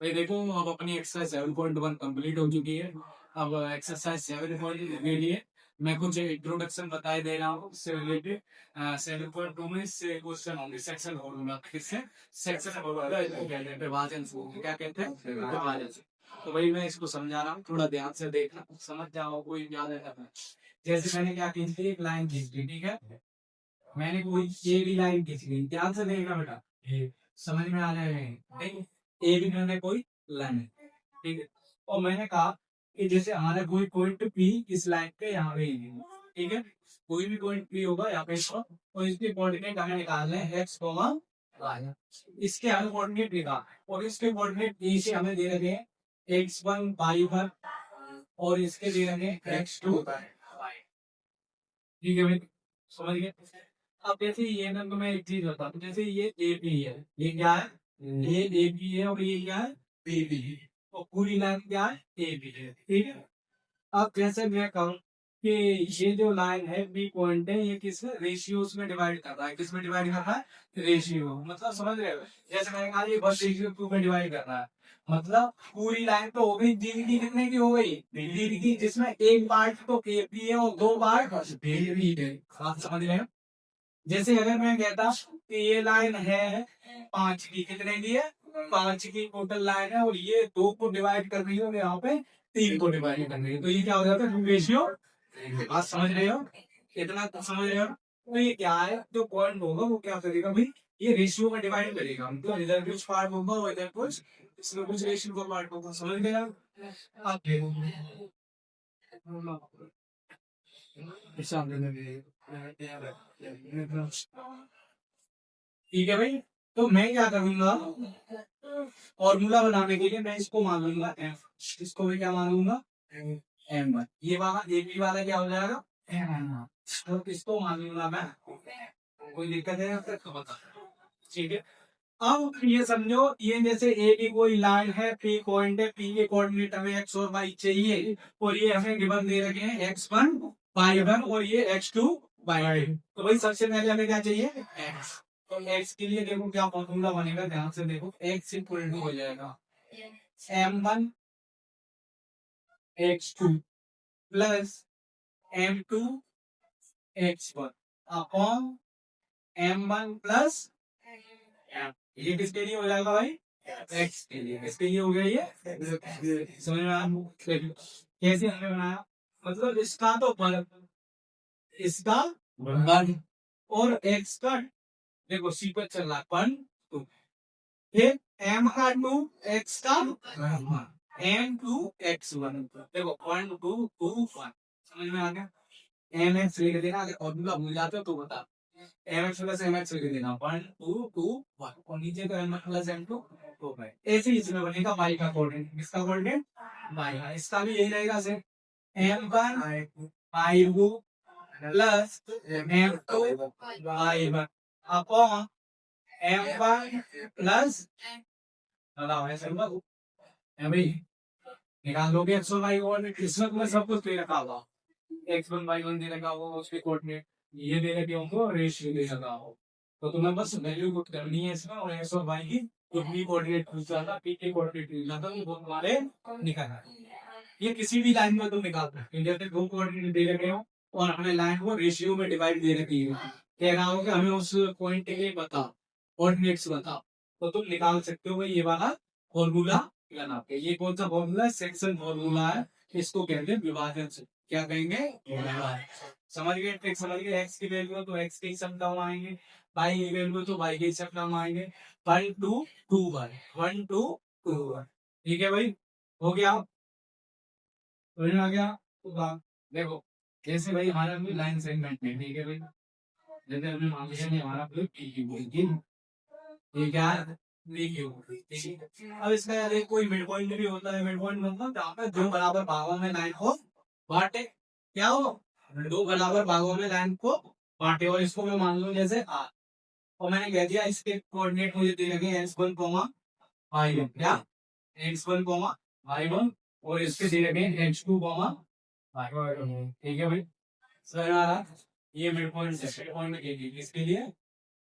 भाई देखो, अब अपनी एक्सरसाइज 7.1 कंप्लीट हो चुकी है। अब एक्सरसाइज 7.1 के लिए मैं कुछ इंट्रोडक्शन बताए दे रहा हूँ इससे रिलेटेड। 7.2 में इससे क्वेश्चन होंगे, सेक्शन होगा, किससे सेक्शन होगा, इसको कहते हैं विभाजन से। क्या कहते हैं? विभाजन से। तो भाई मैं इसको समझा रहा हूँ, थोड़ा ध्यान से देखना, समझ जाओ, कोई याद है। जैसे मैंने क्या खींच ली, एक लाइन खींच ली, ठीक है। मैंने कोई ए बी लाइन खींच ली, ध्यान से देखना बेटा, ये समझ में आ जाएगा। ए बी मैंने कोई लाइन है, ठीक है। और मैंने कहा कि जैसे हमारा कोई पॉइंट पी इस लाइन पे यहाँ पे है, ठीक है। कोई भी पॉइंट पी होगा यहाँ पे इसको, और इसके कोऑर्डिनेट हमें निकालने हैं एक्स कॉमा वाई। इसके हमें कोऑर्डिनेट निकाल, और इसके कोऑर्डिनेट बी से हमें दे रखे हैं x1 y1, और इसके दे रखे हैं x2 y। ठीक है भाई, समझ गए। अब जैसे ये ना, तो मैं एक चीज बता दूं, जैसे ये ए बी है, ये क्या है, ये ए बी है, और ये क्या है, बी बी है, और पूरी लाइन क्या है, ए बी है, ठीक है। अब जैसे मैं कहूँ कि ये जो लाइन है, बी पॉइंट है, ये किस रेशियोज में डिवाइड कर रहा है, किस में डिवाइड कर रहा है, रेशियो, मतलब समझ रहे हो। जैसे मैंने कहा ये बस रेशियो 2 में डिवाइड कर रहा है, मतलब पूरी लाइन तो हो गई डी की, कितने की हो गई, डी की, जिसमें एक पार्ट तो ए बी है और दो पार्ट बी बी है। बात समझ रहे हो। जैसे अगर मैं कहता कि ये लाइन है 5 की, कितने की है, 5 की टोटल लाइन है, और ये 2 को डिवाइड कर रही है और यहाँ पे 3 को डिवाइड कर रही है, तो ये क्या हो जाता है, रेशियो। बात समझ रहे हो, इतना तो समझ रहे हो। तो ये क्या है, जो पॉइंट होगा वो क्या करेगा भाई, ये रेशियो में डिवाइड करेगा, मतलब इधर कुछ पार्ट होगा और इधर कुछ, इसमें कुछ रेशियो का पार्ट होगा, समझ गए आप। आप देखो, ठीक है भाई। तो मैं क्या करूंगा, फॉर्मूला बनाने के लिए मैं इसको मान लूंगा एफ, इसको भी क्या मान लूंगा, M1। ये वाला ए बी वाला क्या हो जाएगा, M1। तो इसको मान लूंगा मैं, कोई दिक्कत है तो बता, ठीक है। अब ये समझो, ये जैसे ए की कोई लाइन है, पी पॉइंट है, पी के कोऑर्डिनेट हमें एक्स और वाई चाहिए, और ये हमें गिवन दे रखे हैं x1 y1 और ये x2 y2। तो भाई सबसे पहले हमें क्या चाहिए, x। तो x के लिए देखो क्या फॉर्मूला बनेगा, ध्यान से देखो, x इक्वल टू हो जाएगा m1 x2 plus m2 x1 upon m1 plus m। ये किसके लिए हो जाएगा भाई, एक्स के लिए, किसके लिए हो गया ये, समझ में आया। कैसे हमने बनाया, मतलब इसका तो वर्ग, इसका वर्ग, और एक्स का, देखो सी पर चल रहा है 1 2, फिर m का 2 x का 1, m2 x1, देखो 1 2 2 1, समझ में आ गया। एम एक्स लिख देना, अगर फॉर्मूला भूल जाते हो तो बता, m x plus m x लिख देना, 1 2 2 1, और नीचे का एम प्लस एम टू, तो भाई ऐसे ही इसमें बनेगा वाई का कोऑर्डिनेट, किसका कोऑर्डिनेट, वाई का। इसका भी यही रहेगा sir, m1 y2 plus m2 y1 upon m1 plus, बताओ ऐसे होगा भाई, निकाल लोगे एक्स और वाई कोऑर्डिनेट, इसमें तुम्हें सब कुछ दे रखा होगा, x1 y1 दे रखा होगा, उसके कोऑर्डिनेट ये दे रखे होंगे, और रेशियो दे रखा हो, तो तुम्हें बस वैल्यू पुट करनी है इसमें, और एक्स और वाई की जो पी कोऑर्डिनेट पूछा था, पी के कोऑर्डिनेट पूछा था, वो तुम्हारे निकालना है। ये किसी भी लाइन में तुम निकाल सकते हो, जैसे दो कोऑर्डिनेट दे रखे हो और हमें लाइन को रेशियो में डिवाइड दे रखी है, कह रहा हो कि हमें उस पॉइंट के लिए बताओ, कोऑर्डिनेट्स बताओ, तो तुम निकाल सकते हो ये वाला फॉर्मूला लगा के। ये कौन सा फॉर्मूला है, सेक्शन फॉर्मूला है, इसको कहते हैं विभाजन से, क्या कहेंगे, विभाजन। समझ गए, ट्रिक समझ गए। एक्स की वैल्यू तो एक्स के सब टर्म आएंगे, वाई की वैल्यू तो वाई के सब टर्म आएंगे, 1 2 2 1 1 2 2 1, ठीक है भाई, हो गया, समझ में आ गया। तो देखो कैसे भाई, हमारा भी लाइन सेगमेंट है, ठीक है भाई। जैसे हमने मान लिया कि हमारा कोई पी क्यू है, ये क्या है, पी क्यू, ठीक है। अब इसका यार कोई मिड पॉइंट भी होता है, मिड पॉइंट मतलब जहाँ पे दो बराबर भागों में लाइन को बांटे, क्या हो, दो बराबर भागों में लाइन को बांटे, और इसको मैं मान लूं जैसे आर, और मैंने कह दिया इसके कोऑर्डिनेट मुझे दे लगे x1 y1, क्या x1 y1, और इसके दे लगे x2 y1, ठीक है भाई। सर आ रहा, ये मिड पॉइंट है, मिड पॉइंट के लिए, इसके लिए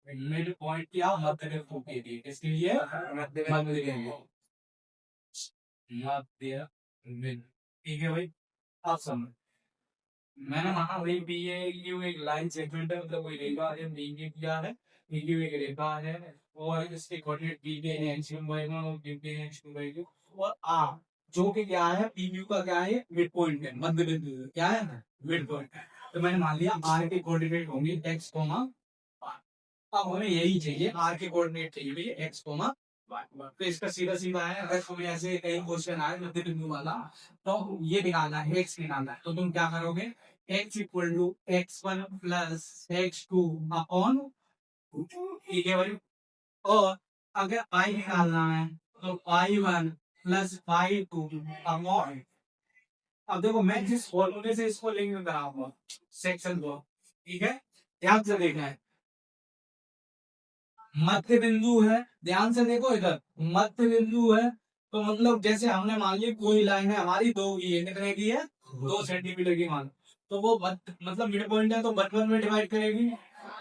मिड पॉइंट क्या, मध्य बिंदु के लिए, इसके लिए मध्य बिंदु के लिए। मध्य बिंदु। ठीक है भाई, आप समझ। मैंने माना भाई बी ए क्यू एक लाइन सेगमेंट है, मतलब कोई रेखा है, बी क्यू क्या है, बी क्यू एक रेखा है और इसके कोऑर्डिनेट बी के एच वन बाई वन और बी के एच टू बाई टू और आर, जो कि क्या है, पी क्यू का क्या है, मिड पॉइंट है, मध्य बिंदु है। क्या है, मिड पॉइंट है। तो मैंने मान लिया आर के कोऑर्डिनेट होंगे एक्स कोमा। अब हमें यही चाहिए, आर के कोऑर्डिनेट चाहिए भैया एक्स कोमा। तो इसका सीधा सीधा है, अगर तुम्हें ऐसे कई क्वेश्चन आए मध्य बिंदु वाला, तो ये निकालना है, एक्स निकालना है, तो तुम क्या करोगे, x equal to x one plus x two upon, ठीक है भाई। और अगर पाई निकालना है तो y one plus y two upon, अब देखो मैं जिस फॉर्मूले से इसको लिंक कराऊंगा सेक्शन को, ठीक है, ध्यान से देखना है, मध्य बिंदु है, ध्यान से देखो इधर, मध्य बिंदु है, तो मतलब जैसे हमने मान लिया कोई लाइन है हमारी दो की है, कितने की है, 2 सेंटीमीटर की मान, तो वो मतलब मिड पॉइंट है तो वन वन में डिवाइड करेगी।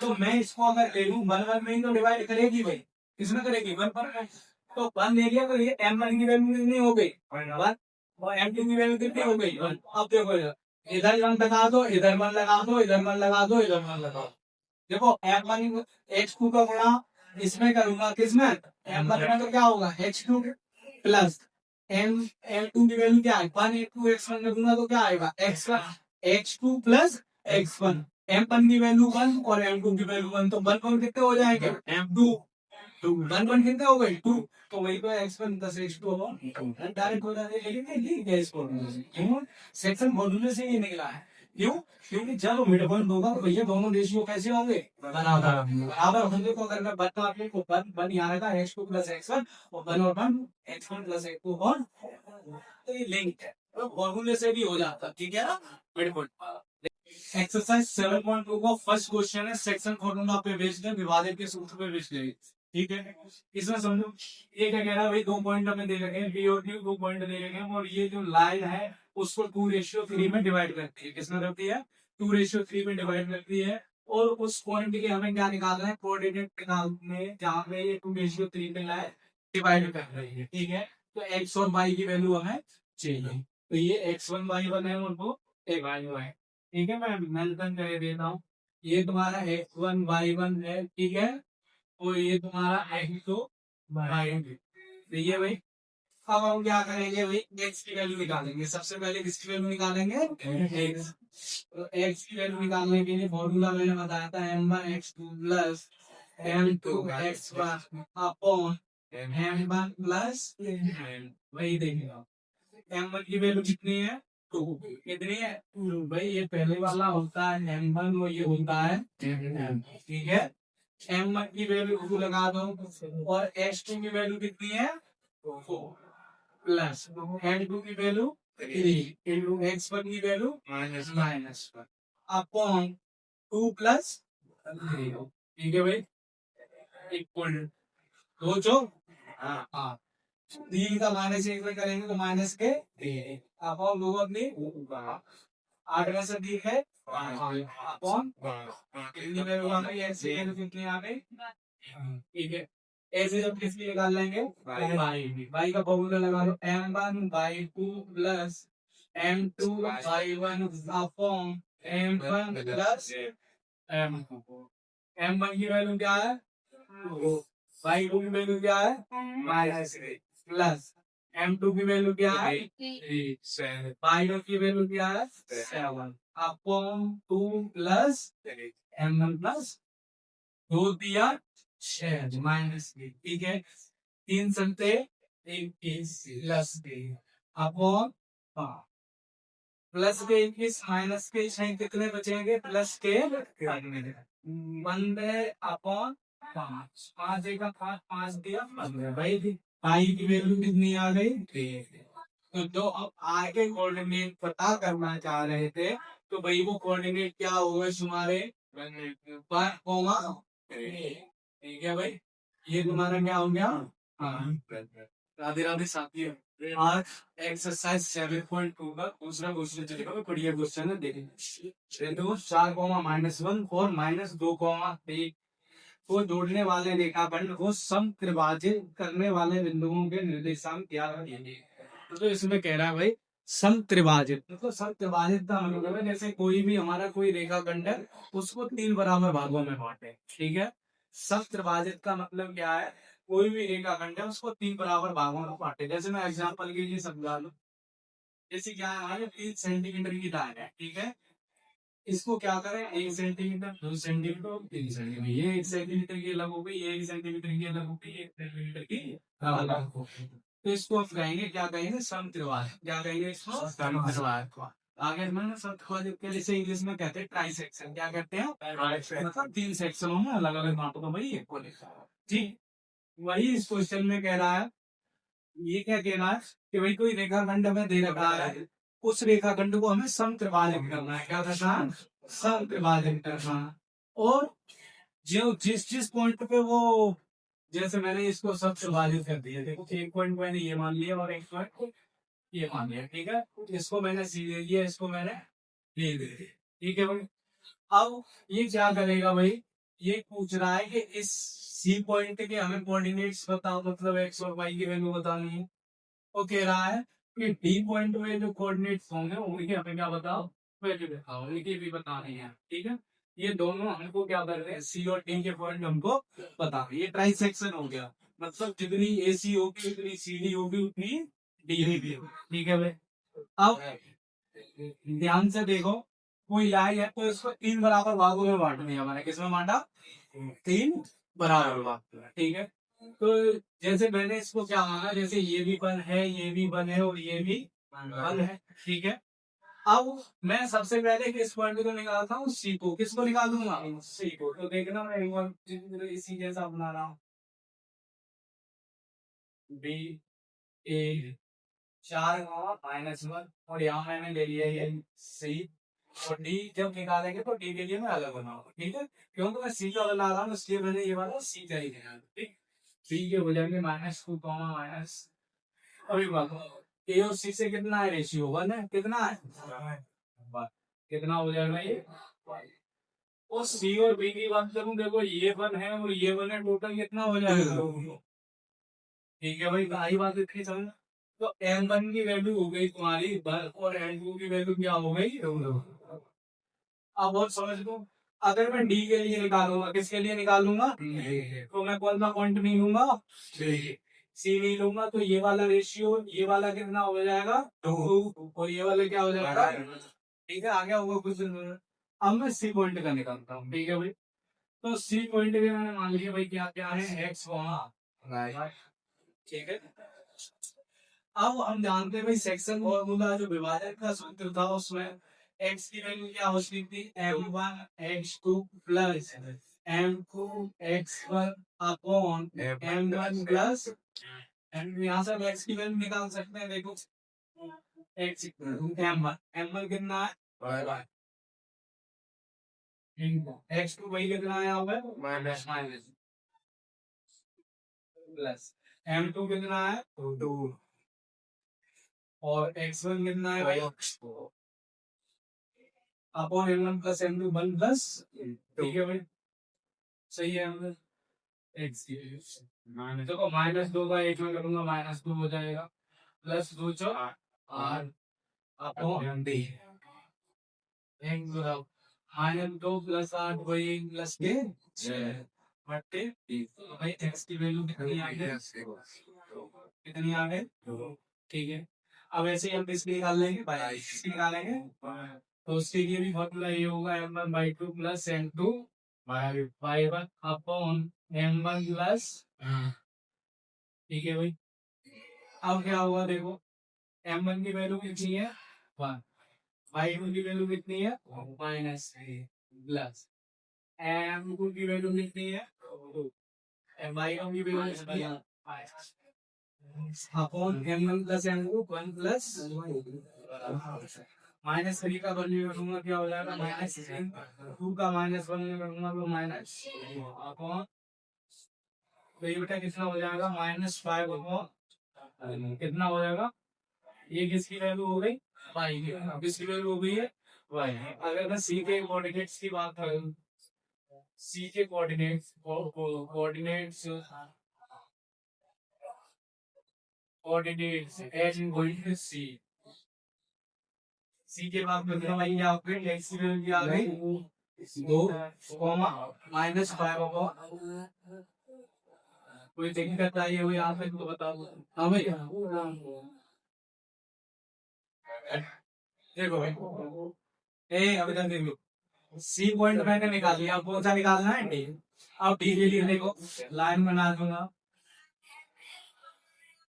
तो मैं इसको अगर ले लूं वन वन में ही तो डिवाइड करेगी भाई, किसमें करेगी, वन पर में। तो वन ले लिया तो ये एम वन की वैल्यू कितनी हो गई, वन, और एम टू की वैल्यू कितनी हो गई, वन। अब देखो इधर वन लगा दो, इधर वन लगा दो, इधर वन लगा दो, इधर वन लगा दो। देखो एम वन एक्स टू का गुणा इसमें करूंगा, किसमें, एम वन में, तो क्या होगा x two plus m m two की वैल्यू क्या है, वन टू एक्स वन में दूंगा तो क्या आएगा, x one, x two plus x one, m one की वैल्यू वन और एम टू की वैल्यू वन, तो वन वन कितने हो जाएंगे, m two two, one one कितने हो गए, टू, तो वही तो x one plus x two direct हो जाएगा। लेकिन इस फॉर्मूले क्यों, सेक्शन फॉर्मूले से ये निकला है, क्यों, क्योंकि जब मिड पॉइंट होगा तो भैया दोनों रेशियो कैसे होंगे, बराबर होंगे। तो अगर मैं वन आपने को वन यहाँ रखा x two plus x one और वन और one x one plus x two और, तो ये लिंक है, तो फॉर्मूले से भी हो जाता, ठीक है ना, मिड पॉइंट। एक्सरसाइज 7.2 का फर्स्ट क्वेश्चन है, सेक्शन फॉर्मूला पे बेस्ड है, विभाजन के सूत्र पे बेस्ड है, ठीक है। इसमें समझो ये क्या कह रहा है भाई, 2 पॉइंट हमें दे रखे हैं, बी और डी 2 पॉइंट दे रखे हैं, और ये जो लाइन है उसको 2:3 में डिवाइड करती है, किसमें करती है, 2:3 में डिवाइड करती है। और उस पॉइंट के हमें क्या निकालना है, कोऑर्डिनेट निकालने, जहाँ पे ये 2:3 में लाए डिवाइड कर रही है, ठीक है। तो एक्स और वाई की वैल्यू हमें चाहिए, तो ये x1 y1 है, उनको एक वैल्यू है, ठीक है। मैं मेंशन कर देता हूँ, ये तुम्हारा x1 y1 है, ठीक है, और ये तुम्हारा x2 y2, तो ये भाई। अब हम क्या करेंगे भाई, x की वैल्यू निकालेंगे, सबसे पहले किसकी वैल्यू निकालेंगे, x। तो x की वैल्यू निकालने के लिए फॉर्मूला मैंने बताया था m1 x2 plus m2 x1 upon m1 plus वही देखेगा, m1 की वैल्यू कितनी है, टू, कितनी है, टू भाई, ये पहले वाला होता है m1 और ये होता है m, ठीक है। m1 की वैल्यू 2 लगा दो और x2 की वैल्यू कितनी है, 4 प्लस m2 की वैल्यू 3 इंटू x1 की वैल्यू -1 अपॉन 2 प्लस 3, ठीक है भाई, इक्वल दो जो, हाँ 3 का -1 में करेंगे तो माइनस के 3 अपॉन 2 अपनी 8 में से 3 है अपॉन कितनी वैल्यू आ गई, ऐसे कितनी आ गई, ठीक है। ऐसे जब किसकी निकाल लेंगे, बाई का फॉर्मूला लगा लो, m1/2 plus m2/1 upon m1 plus m2। m1 की वैल्यू क्या है, बाई टू की वैल्यू क्या है, -3 प्लस m2 की वैल्यू क्या है, 3, बाई टू की वैल्यू क्या है, 7 अपॉन 2 प्लस m1 प्लस 2 दिया 6 -3, ठीक है। 3 संते 21 प्लस अपॉन प्लस के 21 माइनस के 6 कितने बचेंगे, प्लस के 1 अपॉन 5, 5 का 5 दिया 15 भाई, आई की वैल्यू कितनी आ गई, 3। तो जो अब आगे कोऑर्डिनेट पता करना चाह रहे थे, तो भाई वो कोऑर्डिनेट क्या होगा तुम्हारे, ठीक है भाई, ये तुम्हारा क्या हो गया, हाँ। राधे राधे साथियों, आज एक्सरसाइज 7.2 का दूसरा क्वेश्चन चलेगा, बढ़िया क्वेश्चन है, देखेंगे। तो 4, -1 और -2, 3 को जोड़ने वाले रेखाखंड को समत्रिभाजित करने वाले बिंदुओं के निर्देशांक क्या होंगे, तो इसमें कह रहा है भाई समत्रिभाजित, मतलब समत्रिभाजित का मतलब है जैसे कोई भी हमारा कोई रेखाखंड है उसको 3 बराबर भागों में बांटे, ठीक है। समत्रिभाजित का मतलब क्या है, कोई भी रेखाखंड है उसको 3 बराबर भागों में बांटे। जैसे मैं एग्जांपल के लिए समझा लूं, जैसे क्या है हमारे 3 सेंटीमीटर की लाइन है, ठीक है। इसको क्या करें, 1 सेंटीमीटर, 2 सेंटीमीटर, 3 सेंटीमीटर, ये 1 सेंटीमीटर की अलग हो गई, ये 1 सेंटीमीटर की अलग हो गई, 1 सेंटीमीटर की अलग हो गई। तो इसको हम कहेंगे, क्या कहेंगे, समत्रिभाज। क्या कहेंगे इसको, समत्रिभाज। आगे मैंने समत्रिभाज के जैसे इंग्लिश में कहते हैं ट्राइसेक्शन। क्या कहते हैं, मतलब 3 सेक्शनों में अलग अलग बांटो तो भाई एक को लिखा। ठीक, वही इस क्वेश्चन में कह रहा है। ये क्या कह रहा है कि भाई कोई रेखाखंड हमें दे रखा है, उस रेखाखंड को हमें समत्रिभाजित करना है। क्या करना है, समत्रिभाजित करना है। और जो जिस जिस पॉइंट पे वो, जैसे मैंने इसको समत्रिभाजित कर दिया, देखो एक पॉइंट मैंने ये मान लिया और एक पॉइंट ये मान लिया, ठीक है। इसको मैंने सी दे दिया, इसको मैंने ये दे दिया, ठीक है भाई। अब ये क्या करेगा भाई, ये पूछ रहा है कि इस सी पॉइंट के हमें कोऑर्डिनेट्स बताओ, मतलब एक्स और वाई की वैल्यू बतानी है। वो कह रहा है कि डी पॉइंट में जो कोऑर्डिनेट्स होंगे उनके हमें क्या बताओ, वैल्यू बताओ, उनकी भी बतानी है, ठीक है। ये दोनों हमको क्या कर रहे हैं, सी और डी के पॉइंट हमको बता, ये ट्राइसेक्शन हो गया, मतलब जितनी ए सी होगी उतनी सी डी होगी उतनी डी भी होगी, ठीक है भाई। अब ध्यान से देखो, कोई लाइन है तो इसको 3 बराबर भागों में बांटनी है हमारे, किसमें बांटा, 3 बराबर भाग, ठीक है। तो जैसे मैंने इसको क्या माना, जैसे ये भी बन है, ये भी बन है और ये भी बन है, ठीक है। अब मैं सबसे पहले किस पॉइंट को निकालता हूँ, सी को। किसको निकालूंगा, सी को। तो देखना मैं एक बार इसी जैसा बना रहा हूँ, बी ए 4 -1 और यहाँ मैंने ले लिया ये सी। और डी जब निकालेंगे तो डी के लिए मैं अलग बनाऊंगा, ठीक है। क्योंकि मैं सी का बना रहा हूँ इसलिए मैंने ये वाला सी का ही लिया, ठीक। सी के हो जाएंगे -2 माइनस, अभी बात ए और सी से कितना है रेशियो, 1 है, कितना है, कितना हो जाएगा ये। और सी और बी की बात करूं, देखो ये 1 है और ये 1 है, टोटल कितना हो जाएगा, ठीक है भाई। आई बात इतनी समझ। तो m1 की वैल्यू हो गई तुम्हारी और m2 की वैल्यू क्या हो गई, अब और समझ लो। अगर मैं डी के लिए निकालूंगा, किसके लिए निकालूंगा, तो मैं कौन सा पॉइंट नहीं लूंगा, सी नहीं लूंगा। तो ये वाला रेशियो, ये वाला कितना हो जाएगा 2 और ये वाला क्या हो जाएगा, ठीक है। आगे होगा कुछ। अब मैं सी पॉइंट का निकालता हूँ, ठीक है भाई। तो सी पॉइंट के मैंने मान लिया भाई क्या क्या है, एक्स, ठीक है। अब हम जानते हैं भाई सेक्शन फॉर्मूला जो विभाजन का सूत्र था उसमें x की वैल्यू क्या होती थी, m1 x2 plus m2 x1 upon m1 plus यहाँ से हम x की वैल्यू निकाल सकते हैं। देखो x m1 कितना है, x2 वही कितना है यहाँ पे, माइनस प्लस m2 कितना है 2 और x1 कितना है भाई, upon m1 plus m2 1 plus, ठीक है भाई, सही है। हम एक्स देखो -2 का 1 में करूंगा -2 हो जाएगा, प्लस 2 चौ 8 अपॉन डी, -2 प्लस 8 वही प्लस के 6 बटे भाई एक्स की वैल्यू कितनी आ गई, कितनी आ गई, ठीक है। अब ऐसे ही हम इसकी निकाल लेंगे, बाय इसकी निकालेंगे। तो उसके लिए भी फॉर्मूला ये होगा m1/2 plus m2 by 1 upon m1 plus, ठीक है भाई। अब क्या हुआ देखो, m1 की वैल्यू कितनी है 1, y2 की वैल्यू कितनी है -3 प्लस m2 की वैल्यू कितनी है 2, y1 की वैल्यू कितनी है upon m1 plus m2 1 plus -3 का वैल्यू रखूंगा क्या हो जाएगा -3, 2 का -1 में रखूंगा तो माइनस अपॉन, तो ये बेटा कितना हो जाएगा -5 अपॉन कितना हो जाएगा, ये किसकी वैल्यू हो गई, पाई की, किसकी वैल्यू हो गई है वाई। अगर मैं सी के कोऑर्डिनेट्स की बात करूं, सी के कोऑर्डिनेट्स कोऑर्डिनेट्स एच गोइंग सी, सी के बाद मतलब भाई यहाँ पे एक्स की वैल्यू क्या आ गई 2 कॉमा -5 कोई दिक्कत आई हो यहाँ पे तो बता दो। हाँ भाई देखो भाई अभी तक देख लो, सी पॉइंट मैंने निकाल लिया, अब कौन सा निकालना है डी। अब डी के लिए देखो लाइन बना दूंगा,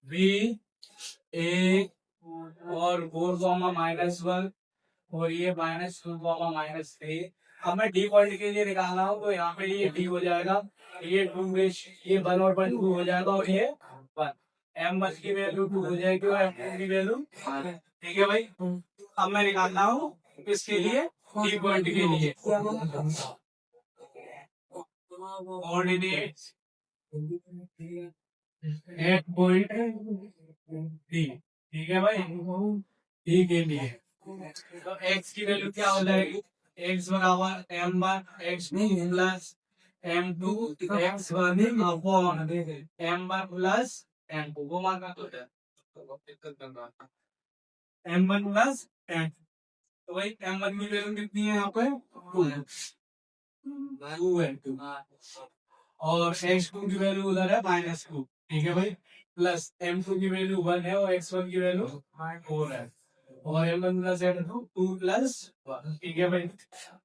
बी ए और 4, -1 और ये -2, -3। अब मैं डी पॉइंट के लिए निकालना हूँ तो यहाँ पे ये डी हो जाएगा, ये 2 ये 1 और 1 2 हो जाएगा और ये 1। M1 की वैल्यू 2 हो जाएगी और M2 की वैल्यू, ठीक है भाई। अब मैं निकालना हूँ इसके लिए डी पॉइंट के लिए कोऑर्डिनेट्स एट पॉइंट डी, ठीक है भाई, डी के लिए। तो x की वैल्यू क्या हो जाएगी, x बराबर m1 x2 plus m2 x1 upon m1 plus m2 को माना m1 प्लस m2। तो भाई m1 की वैल्यू कितनी है यहाँ पे 2 है 2 और x2 की वैल्यू उधर है -2, ठीक है भाई, प्लस m2 की वैल्यू 1 है और x1 की वैल्यू 4 है और m1 प्लस m2 2 प्लस 1, ठीक है भाई।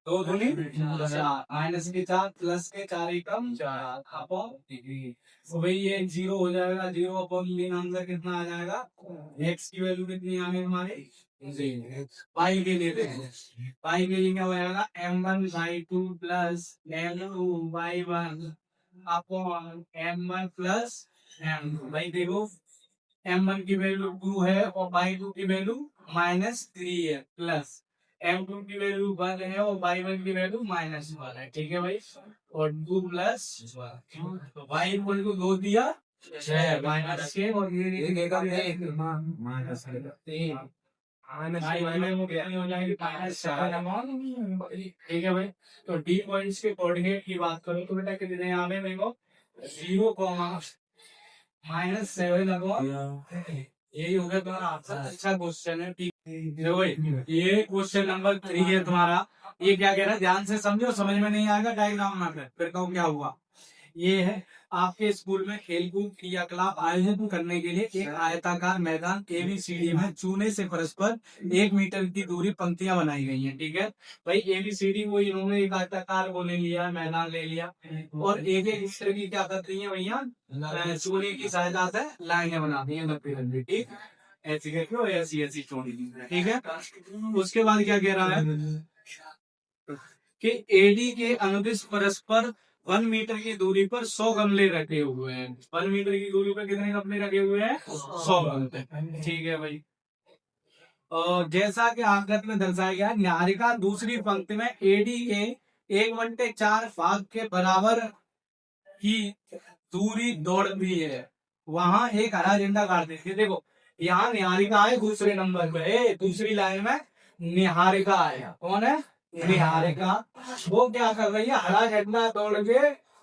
2 दूनी 4 माइनस के 4 प्लस के 4 एकम 4 अपॉन, तो भाई ये 0 हो जाएगा, 0 अपॉन लीन आंसर कितना आ जाएगा, x की वैल्यू कितनी आ गई हमारी पाई के लिए देखो, पाई के लिए क्या हो जाएगा m1/2 plus m2/1 upon m1 plus m2। भाई देखो m1 की वैल्यू 2 है और y2 की वैल्यू -3 है, प्लस m2 की वैल्यू 1 है और y1 की वैल्यू -1 है, ठीक है भाई, और 2 प्लस तो y इक्वल टू 2 दिया 6 माइनस के और ये देगा माइनस ठीक है भाई। तो डी पॉइंट्स के कोऑर्डिनेट की बात करो तो बेटा कितने यहाँ पे देखो 0, -7 यही हो गया तुम्हारा आंसर। अच्छा क्वेश्चन है, ठीक है। ये क्वेश्चन नंबर 3 है तुम्हारा। ये क्या कह रहा है ध्यान से समझो, समझ में नहीं आएगा डायग्राम में फिर कहूँ क्या हुआ। ये है आपके स्कूल में खेलकूद क्रियाकलाप आयोजित करने के लिए एक आयताकार मैदान ABCD में चूने से परस्पर 1 मीटर की दूरी पंक्तियां बनाई गई हैं, ठीक है भाई। ABCD वो इन्होंने एक आयताकार वो ले लिया, मैदान ले लिया और एक एक इस तरह की क्या करती है भैया चूने की सहायता से लाइनें बनाती है लंबी लंबी, ठीक ऐसी करके और ऐसी ऐसी चौड़ी, ठीक है। उसके बाद क्या कह रहा है कि AD के अनुदिश परस्पर 1 मीटर की दूरी पर 100 गमले रखे हुए हैं। 1 मीटर की दूरी पर कितने गमले रखे हुए हैं 100 गमले, ठीक है भाई। और जैसा कि आकृत में दर्शाया गया निहारिका दूसरी पंक्ति में AD के 1/4 भाग के बराबर की दूरी दौड़ रही है, वहां एक हरा झंडा काट देती है। देखो यहाँ निहारिका है दूसरे नंबर पे, दूसरी लाइन में निहारिका है, कौन है निहारिका। वो क्या कर रही है हरा झंडा दौड़ के,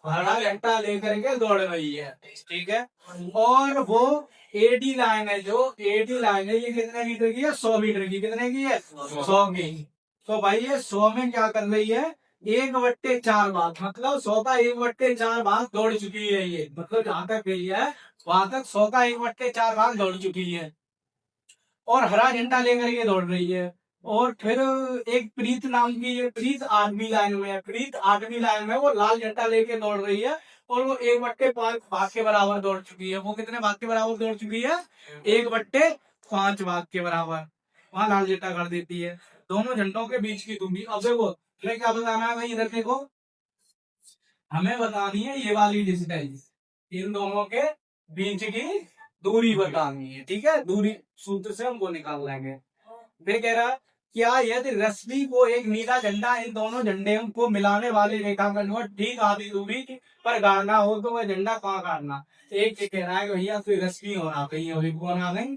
हरा झंडा लेकर के दौड़ रही है, ठीक है। और वो AD लाइन है, जो AD लाइन है ये कितने मीटर की है 100 मीटर की, कितने की है 100 की। तो भाई ये 100 में क्या कर रही है 1/4 भाग, मतलब 100 का 1/4 भाग दौड़ चुकी है ये, मतलब जहां तक गई है वहां तक 100 का 1/4 भाग दौड़ चुकी है और हरा झंडा लेकर के दौड़ रही है। और फिर एक प्रीत नाम की, ये प्रीत 8वीं लाइन में है, प्रीत 8वीं लाइन में वो लाल झंडा लेके दौड़ रही है और वो 1/5 भाग के बराबर दौड़ चुकी है। वो कितने भाग के बराबर दौड़ चुकी है 1/5 भाग के बराबर, वहां लाल झंडा कर देती है। दोनों झंडों के बीच की दूरी, अब देखो हमें क्या बताना है भाई, इधर देखो हमें बतानी है ये वाली डिस्टेंस, इन दोनों के बीच की दूरी बतानी है, ठीक है। दूरी सूत्र से हमको निकाल लेंगे। फिर कह रहा क्या यदि रश्मि को एक नीला झंडा इन दोनों झंडे को मिलाने वाले रेखाखंड पर ठीक आधी दूरी पर गाड़ना हो तो वह झंडा कहाँ गाड़ना। एक कह रहा है कि भैया फिर रश्मि होना कहीं अभी कौन आ गई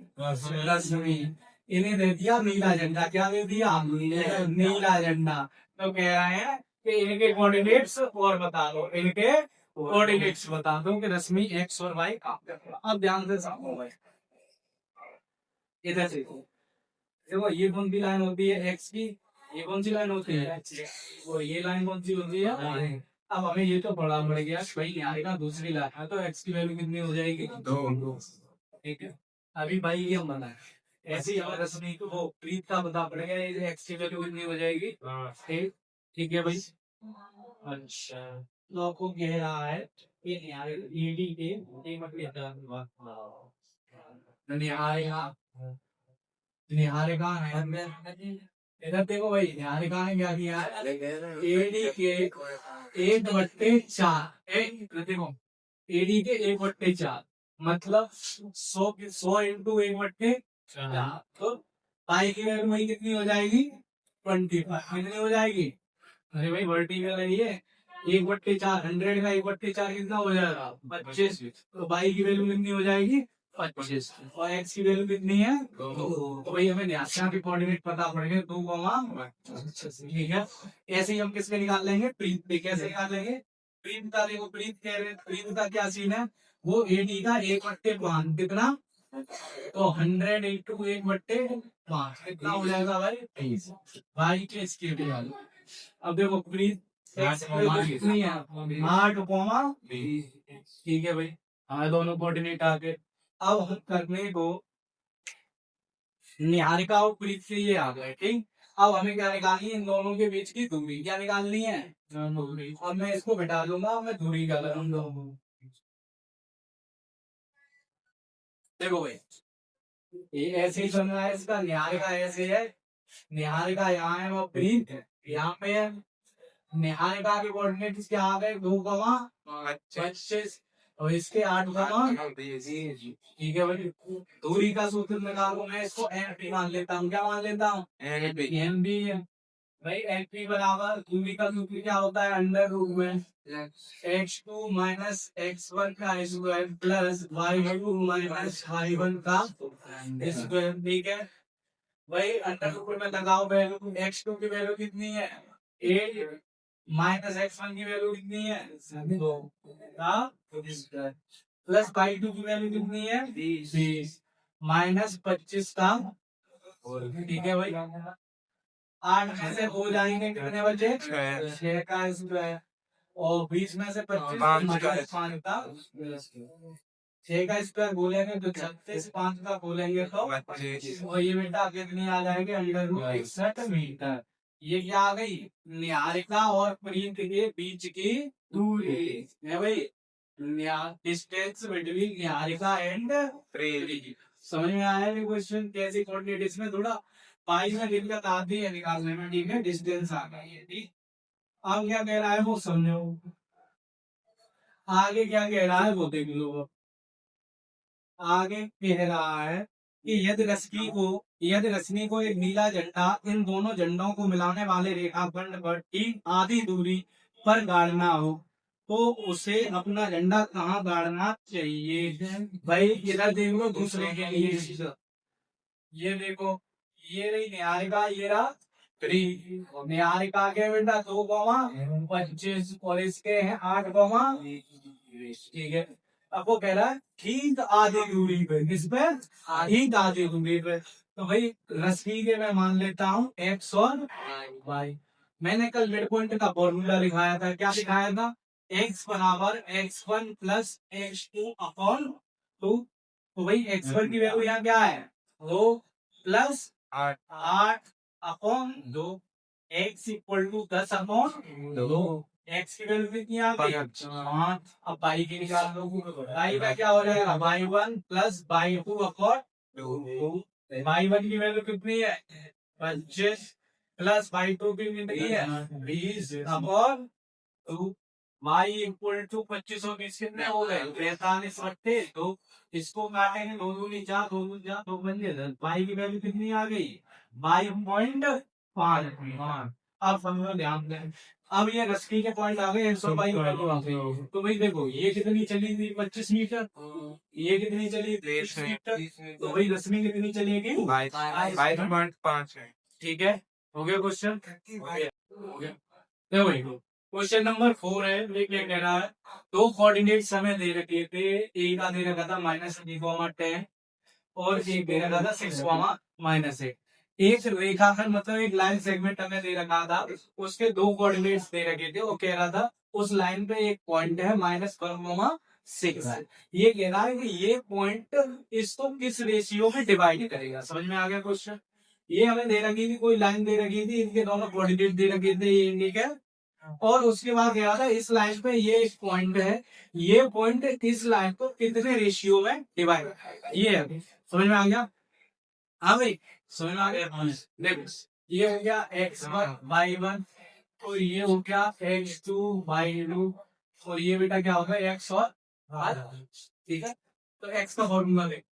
रश्मि, इन्हें दे दिया नीला झंडा, क्या दे दिया नीला झंडा। तो कह रहे हैं कि इनके कोऑर्डिनेट्स और बता दो, इनके कोऑर्डिनेट्स बता दो कि रश्मि X और Y कहाँ। अब ध्यान से समझो भाई, इधर से देखो ये कौन सी लाइन होती है एक्स की, ये कौन सी लाइन होती है, वो ये लाइन कौन सी होती है। अब हमें ये तो पढ़ा पड़ गया भाई यहाँ का दूसरी लाइन है तो एक्स की वैल्यू कितनी हो जाएगी, 2। ठीक है, अभी भाई ये बना है ऐसे ही हमारा रश्मि को वो प्रीत का बता पड़ेगा ये एक्स की वैल्यू कितनी हो जाएगी। ठीक, ठीक है भाई। अच्छा तो आपको कह रहा है ये ईडी के निहारेगा, निहारेगा है इधर देखो भाई, निहारेगा ने क्या किया एडी के 1/4 देखो एडी के 1/4 मतलब 100 इंटू 1/4 तो पाई की वैल्यू वही कितनी हो जाएगी 25 कितनी हो जाएगी। अरे भाई वर्टिकल है ये 1/4 100 का 1/4 कितना हो जाएगा 25 तो पाई की वैल्यू कितनी हो जाएगी 25 और एक्स की वैल्यू कितनी है 2 तो भाई हमें यहाँ के कोऑर्डिनेट पता पड़ेंगे 2, ठीक है। ऐसे ही हम किसके निकाल लेंगे प्रीत पे, कैसे निकाल लेंगे प्रीत का, देखो प्रीत कह रहे प्रीत का क्या सीन है वो एडी का 1/5 कितना तो 100 इंटू 1/5 कितना हो जाएगा भाई भाई के इसके भी। अब देखो प्रीत कितनी है 8, ठीक है भाई हमारे दोनों कोऑर्डिनेट आ गए। अब हम करने को निहारिका और प्रीत से ये आ गए, ठीक। अब हमें क्या निकालनी है इन दोनों के बीच की दूरी, क्या निकालनी है और मैं इसको घटा दूंगा, मैं दूरी का करूंगा। देखो भाई ये ऐसे ही चल रहा है इसका, निहारिका ऐसे है, निहारिका यहाँ है और प्रीत यहाँ पे है। निहारिका के कोऑर्डिनेट्स क्या आ गए 2, 25 और इसके 8, ठीक है भाई। दूरी का सूत्र निकालू मैं इसको एनपी मान लेता हूँ, क्या मान लेता हूँ एनपी है भाई। एनपी बराबर दूरी का सूत्र क्या होता है अंडर रूट में x2 माइनस x1 का square plus y2 minus y1 का स्क्वायर, ठीक है भाई। अंडर रूट में लगाओ वैल्यू, x2 की वैल्यू कितनी है 8 माइनस x1 की वैल्यू कितनी है 2 प्लस y2 की वैल्यू कितनी है 20 माइनस 25 का, ठीक है भाई। 8 में से हो जाएंगे कितने बचे 6 का स्क्वायर और 20 में से 25 5 का 6 का स्क्वायर बोलेंगे तो 36 5 का बोलेंगे तो और ये बेटा कितनी आ जाएगी अंडर रूट 61 मीटर। ये क्या आ गई निहारिका और प्रीत के बीच की दूरी है भाई, डिस्टेंस बिटवीन निहारिका एंड प्रीत। समझ में आया ये क्वेश्चन कैसे कोऑर्डिनेट, इसमें थोड़ा पाई में दिक्कत आती है निकालने में, ठीक है डिस्टेंस आ गई है ठीक। अब क्या कह रहा है वो समझो, आगे क्या कह रहा है वो देख लो। आगे कह रहा है कि यदि रश्मि को एक नीला झंडा इन दोनों झंडों को मिलाने वाले रेखाखंड पर ठीक आधी दूरी पर गाड़ना हो तो उसे अपना झंडा कहाँ गाड़ना चाहिए। भाई इधर देख लो दूसरे के लिए, ये देखो ये रही निहारिका ये रहा प्रीत, निहारिका के बेटा 2, 25 और इसके हैं 8, ठीक है। अब वो कह रहा है ठीक आधी दूरी पे, किस पे ठीक आधी दूरी पे, तो भाई रश्मि के मैं मान लेता हूँ एक्स और वाई। मैंने कल मिड पॉइंट का फॉर्मूला लिखाया था, क्या लिखाया था x बराबर x1 प्लस x2 अपॉन 2। तो भाई x1 की वैल्यू यहाँ क्या है 2 plus 8 upon 2 x equal to 10 upon 2 x की वैल्यू कितनी आ गई 5। अब बाई की निकाल लो, बाई का क्या हो जाएगा y1 plus y2 upon 2। y1 की वैल्यू कितनी है 25 प्लस y2 की कितनी है 20 अपॉन 2। y इक्वल टू 25 और 20 कितने हो गए 45 तो इसको काटेंगे 2 दूनी 4 2 दूनी 4 2 बन गए, y की वैल्यू कितनी आ गई 22.5। अब समझो ध्यान दें, अब ये रश्मि के पॉइंट आ गए 122 वैल्यू आ गई। तो भाई देखो ये कितनी चली थी 25 मीटर, ये कितनी चली 30 मीटर, तो भाई रश्मि कितनी चलेगी 22.5 है, ठीक है। हो गया क्वेश्चन, हो गया। देखो भाई क्वेश्चन नंबर 4 है, ये क्या कह रहा है दो कोऑर्डिनेट्स हमें दे रखे थे, ए का दे रखा था -3, 10 और एक दे रखा था 6,-8। एक रेखाखंड मतलब एक लाइन सेगमेंट हमें दे रखा था, उसके दो कोऑर्डिनेट्स दे रखे थे। वो कह रहा था उस लाइन पे एक पॉइंट है -1,6। ये कह रहा है कि ये पॉइंट इसको किस रेशियो में डिवाइड करेगा। समझ में आ गया क्वेश्चन? ये हमें दे रखी थी, कोई लाइन दे रखी थी, इनके दोनों कोऑर्डिनेट दे रखे थे, ये इंडिकेट, और उसके बाद कह रहा था इस लाइन पे ये एक पॉइंट है, ये पॉइंट इस लाइन को कितने रेशियो में डिवाइड करेगा। ये है, समझ में आ गया? हाँ भाई, समझ में आ गया? देखो, ये हो गया x1 y1, और ये हो गया x2 y2, और ये बेटा क्या होगा x और y। ठीक है, तो x का फॉर्मूला देखो,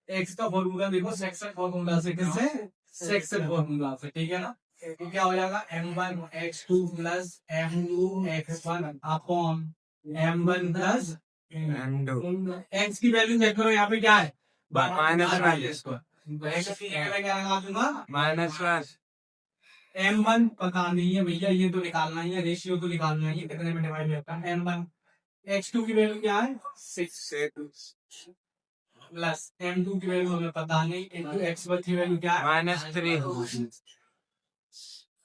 x का फॉर्मूला देखो सेक्शन फॉर्मूला से, किससे? सेक्शन फॉर्मूला से। ठीक है ना? तो क्या हो जाएगा m1 x2 plus m2 x1 upon m1 plus m2। x की वैल्यू चेक करो, यहाँ पे क्या है? -1। m1 पता नहीं है भैया, ये तो निकालना ही है, रेशियो तो निकालना ही है, कितने में डिवाइड होता है m1। x2 की वैल्यू क्या है? 6 प्लस m2 की वैल्यू हमें पता नहीं, इंटू x1 की वैल्यू क्या है? -3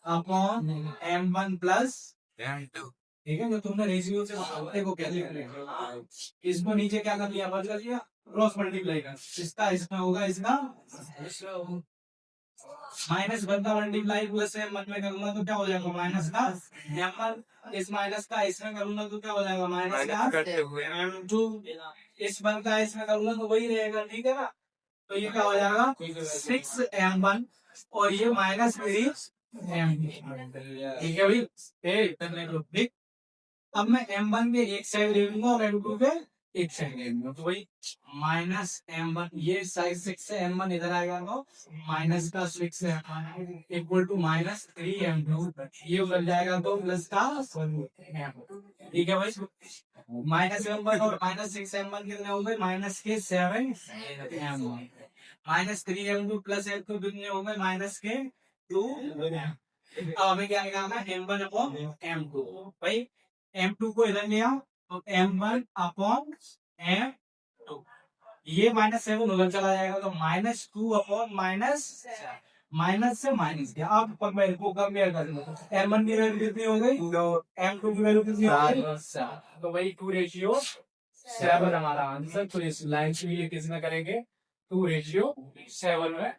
अपॉन m1 प्लस m2। ठीक है, जो तुमने रेशियो से देखो कैसे करेंगे, इसको नीचे क्या कर लिया? बच कर लिया, क्रॉस मल्टीप्लाई कर, इसका इसमें होगा, इसका -1 का मल्टीप्लाई प्लस m1 में करूंगा तो क्या हो जाएगा? माइनस का m1, इस माइनस का इसमें करूंगा तो क्या हो जाएगा? माइनस का m2, इस 1 का इसमें करूंगा तो वही रहेगा। ठीक है ना? तो ये क्या हो जाएगा? 6m1 और ये -3m2। ठीक है भाई, अब मैं m1 के एक साइड ले लूंगा और m2 के एक साइड ले लूंगा, तो वही -m1, ये साइड 6 से m1 इधर आएगा तो माइनस का 6 इक्वल टू -3m2, ये बन जाएगा तो प्लस का m। ठीक है भाई, -m1 और -6m1 कितने हो गए? -7m1, -3m2 प्लस m2 कितने हो गए? -2। अब हमें क्या निकालना है? m1 upon m2। भाई m2 को इधर ले आओ तो m1 अपॉन m2, ये -7 उधर चला जाएगा तो -2 अपॉन माइनस से माइनस क्या, आप कंपेयर कर लो। m1 की वैल्यू कितनी हो गई? m2 की वैल्यू कितनी हो गई? 7। तो वही 2:7 हमारा आंसर। तो इस लाइन के लिए किसमें करेंगे? 2:7 में